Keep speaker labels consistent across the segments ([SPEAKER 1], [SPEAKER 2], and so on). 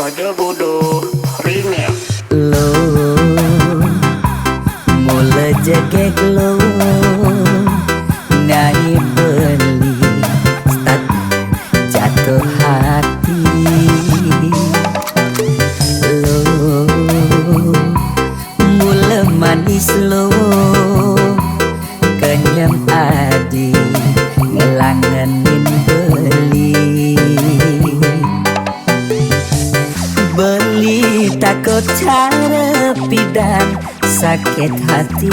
[SPEAKER 1] Raja Bodoh Remix.
[SPEAKER 2] Lo mulai jegek lo nyai beli start jatuh hati. Lo mulai manis lo kenyam adi ngelangenin beli takut cara pidan sakit hati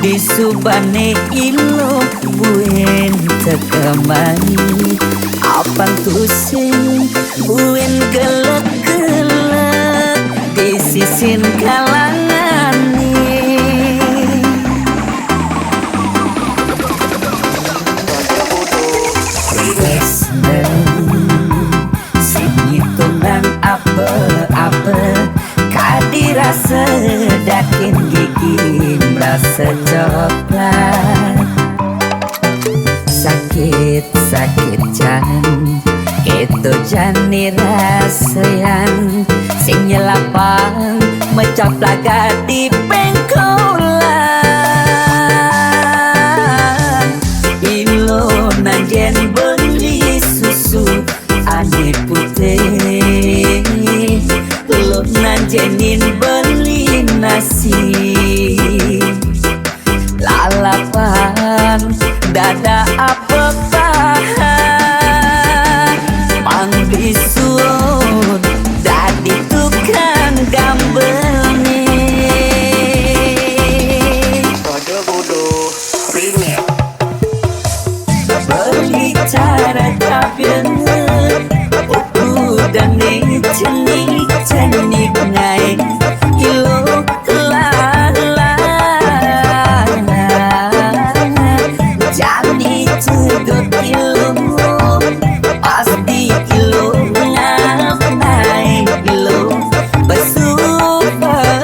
[SPEAKER 2] di subane ilo buen tekamani apang tusin buen gelek-gelek di sisin kalangan rasa dakin gigi merasa coklat sakit jangan itu jani rasayan sing nyelapang mecap laga di pengkolan ilo najen beli susu ane putih lo nanjenin beli nasi lalapan dada apa pahan mang bisun dadi tukang gambel nih
[SPEAKER 1] Raja Bodoh Remix.
[SPEAKER 2] beli cara tapian udah nih cenik naik kilo jadi cegot kilo pasti kilo naik kilo besuper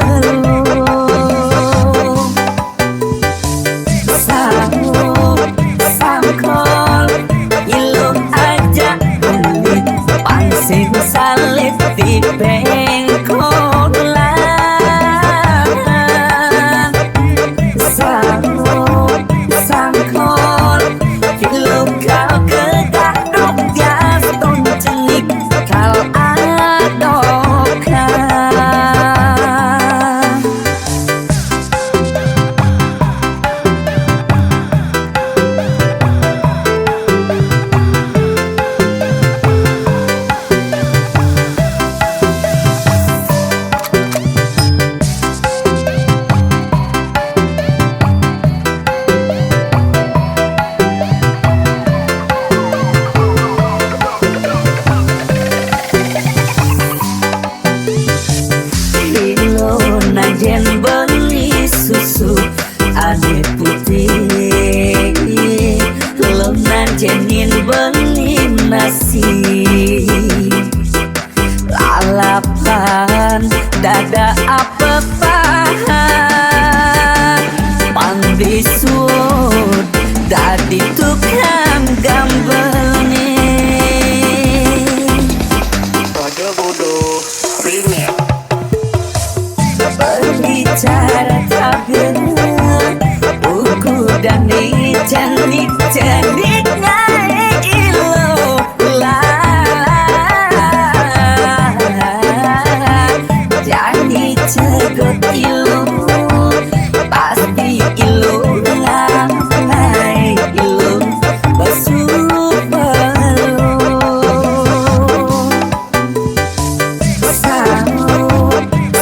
[SPEAKER 2] sangkol kilo aja kulit pangsing salib di pengkolan sangkol kilo kau kegaduk gaston celik kal adokan najen beli susu ane putih lo najenin beli nasi lalapan dada apa pahan pang bisut dadi tukang gambel nih
[SPEAKER 1] Raja Bodoh Remix.
[SPEAKER 2] berbicara tabir buku dan canik naik ilo jadi cegot ilo pasti ilo naik ilo besuper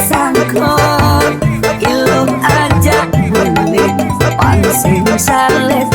[SPEAKER 2] sangkol ilum aja bulit pansing salib